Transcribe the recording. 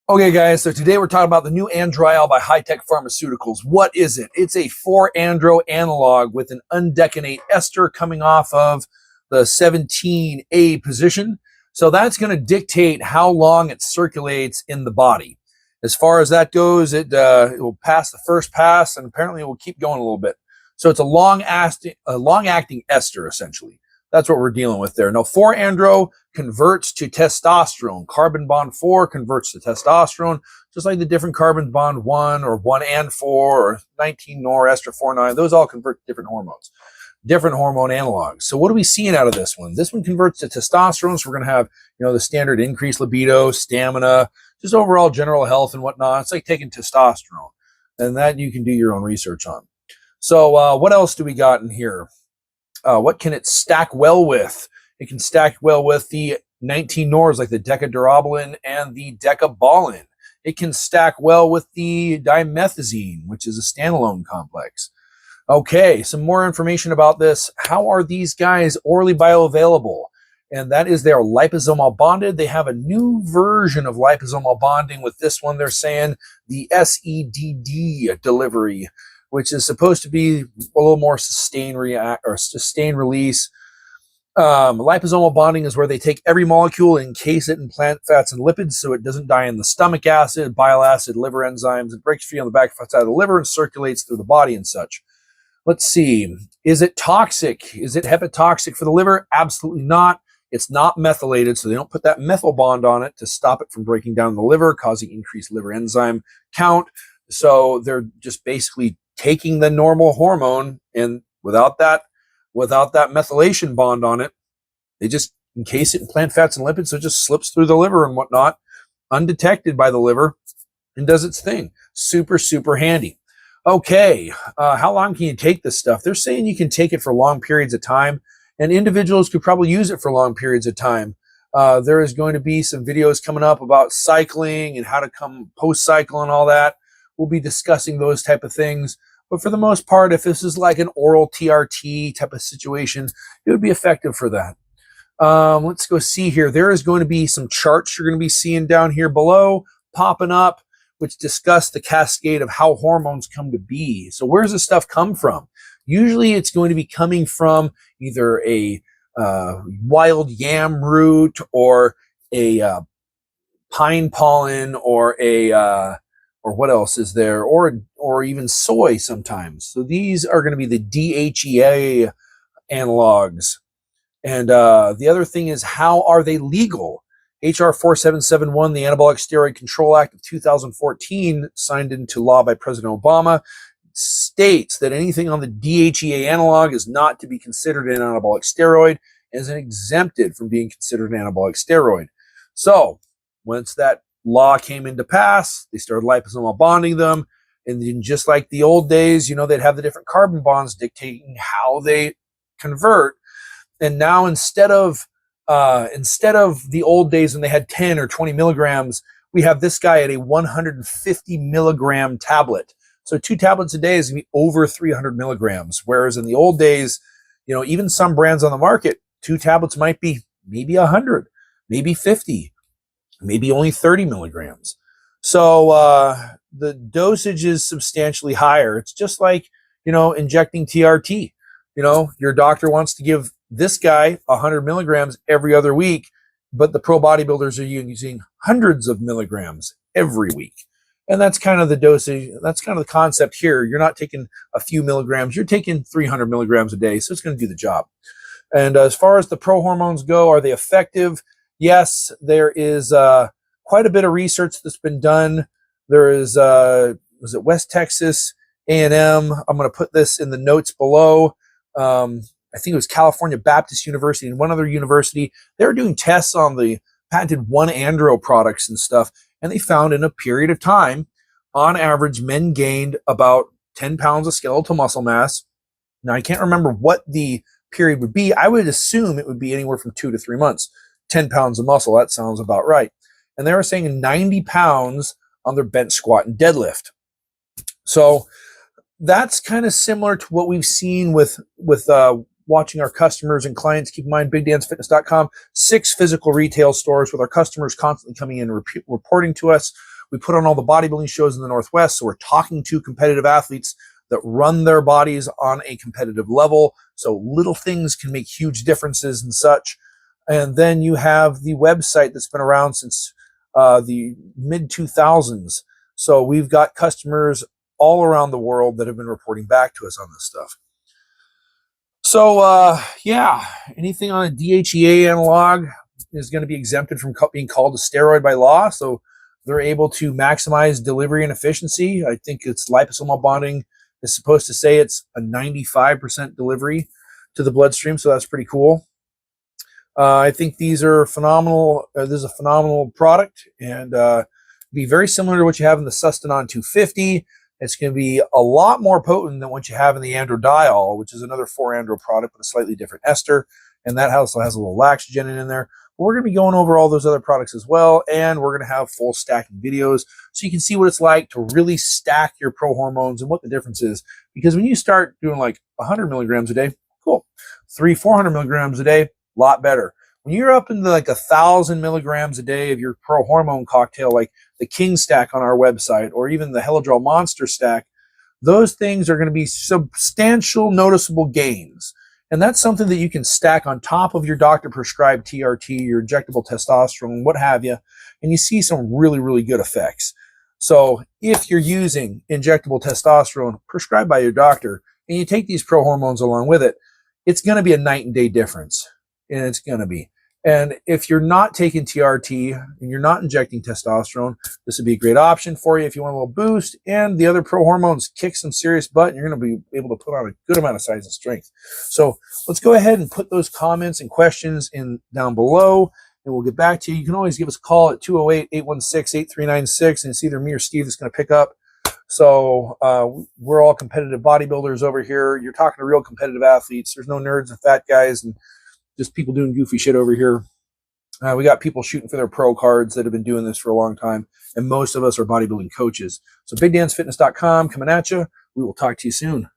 Okay, guys, so today we're talking about the new Andrial by Hi-Tech Pharmaceuticals. What is it? It's a 4-andro analog with an undecanate ester coming off of the 17A position. So that's going to dictate how long it circulates in the body. As far as that goes, it will pass the first pass, and apparently it will keep going a little bit. So it's a long-acting ester, essentially. That's what we're dealing with there. Now, 4-andro converts to testosterone. Carbon bond 4 converts to testosterone, just like the different carbon bond 1 or 1 and 4 or 19-nor, ester 4-9. Those all convert to different hormones, different hormone analogs. So what are we seeing out of this one? This one converts to testosterone, so we're going to have, the standard increased libido, stamina, just overall general health and whatnot. It's like taking testosterone, and that you can do your own research on. So what else do we got in here? What can it stack well with? It can stack well with the 19-nors like the decadurabolin and the decabolin. It can stack well with the dymethazine, which is a standalone complex. Okay, some more information about this. How are these guys orally bioavailable? And that is they're liposomal bonded. They have a new version of liposomal bonding with this one. They're saying the SEDD delivery, which is supposed to be a little more sustained release. Liposomal bonding is where they take every molecule and encase it in plant fats and lipids so it doesn't die in the stomach acid, bile acid, liver enzymes. It breaks free on the back side of the liver and circulates through the body and such. Let's see. Is it toxic? Is it hepatotoxic for the liver? Absolutely not. It's not methylated, so they don't put that methyl bond on it to stop it from breaking down in the liver, causing increased liver enzyme count. So they're just basically taking the normal hormone, and without that methylation bond on it, they just encase it in plant fats and lipids, so it just slips through the liver and whatnot, undetected by the liver, and does its thing. Super, super handy. Okay, how long can you take this stuff? They're saying you can take it for long periods of time, and individuals could probably use it for long periods of time. There is going to be some videos coming up about cycling and how to come post-cycle and all that. We'll be discussing those type of things. But for the most part, if this is like an oral TRT type of situation, it would be effective for that. Let's go see here. There is going to be some charts you're going to be seeing down here below popping up, which discuss the cascade of how hormones come to be. So where does this stuff come from? Usually it's going to be coming from either a wild yam root or a pine pollen or or what else is there? Or even soy sometimes. So these are going to be the DHEA analogs. And the other thing is, how are they legal? HR 4771, the Anabolic Steroid Control Act of 2014, signed into law by President Obama, states that anything on the DHEA analog is not to be considered an anabolic steroid and is exempted from being considered an anabolic steroid. So once that law came into pass, they started liposomal bonding them, and then just like the old days, they'd have the different carbon bonds dictating how they convert. And now instead of the old days when they had 10 or 20 milligrams, we have this guy at a 150 milligram tablet. So 2 tablets a day is going to be over 300 milligrams. Whereas in the old days, even some brands on the market, 2 tablets might be maybe 100, maybe 50. Maybe only 30 milligrams. So the dosage is substantially higher. It's just like, injecting TRT. Your doctor wants to give this guy 100 milligrams every other week, but the pro bodybuilders are using hundreds of milligrams every week. And that's kind of the dosage. That's kind of the concept here. You're not taking a few milligrams. You're taking 300 milligrams a day. So it's going to do the job. And as far as the prohormones go, are they effective? Yes, there is quite a bit of research that's been done. There is, was it West Texas A&M? I'm going to put this in the notes below. I think it was California Baptist University and one other university. They were doing tests on the patented 1-andro products and stuff, and they found in a period of time, on average, men gained about 10 pounds of skeletal muscle mass. Now, I can't remember what the period would be. I would assume it would be anywhere from 2 to 3 months. 10 pounds of muscle, that sounds about right. And they were saying 90 pounds on their bench, squat, and deadlift. So that's kind of similar to what we've seen with watching our customers and clients. Keep in mind, BigDansFitness.com, 6 physical retail stores with our customers constantly coming in and reporting to us. We put on all the bodybuilding shows in the Northwest, so we're talking to competitive athletes that run their bodies on a competitive level. So little things can make huge differences and such. And then you have the website that's been around since the mid-2000s. So we've got customers all around the world that have been reporting back to us on this stuff. So, yeah, anything on a DHEA analog is going to be exempted from being called a steroid by law. So they're able to maximize delivery and efficiency. I think it's liposomal bonding is supposed to say it's a 95% delivery to the bloodstream. So that's pretty cool. I think these are phenomenal. This is a phenomenal product, and be very similar to what you have in the Sustanon 250. It's going to be a lot more potent than what you have in the androdiol, which is another 4-andro product, but a slightly different ester. And that also has a little laxogenin in there. But we're going to be going over all those other products as well, and we're going to have full stacking videos so you can see what it's like to really stack your Prohormones and what the difference is. Because when you start doing like 100 milligrams a day, cool. 400 milligrams a day, lot better. When you're up into like 1,000 milligrams a day of your Prohormone cocktail, like the King stack on our website, or even the Helidrol Monster stack, those things are going to be substantial, noticeable gains. And that's something that you can stack on top of your doctor-prescribed TRT, your injectable testosterone, what have you, and you see some really, really good effects. So if you're using injectable testosterone prescribed by your doctor, and you take these Prohormones along with it, it's going to be a night and day difference. And it's going to be. And if you're not taking TRT and you're not injecting testosterone, this would be a great option for you if you want a little boost. And the other Prohormones kick some serious butt, and you're going to be able to put on a good amount of size and strength. So let's go ahead and put those comments and questions in down below, and we'll get back to you. You can always give us a call at 208-816-8396, and it's either me or Steve that's going to pick up. So we're all competitive bodybuilders over here. You're talking to real competitive athletes. There's no nerds and fat guys and just people doing goofy shit over here. We got people shooting for their pro cards that have been doing this for a long time, and most of us are bodybuilding coaches. So BigDansFitness.com coming at you. We will talk to you soon.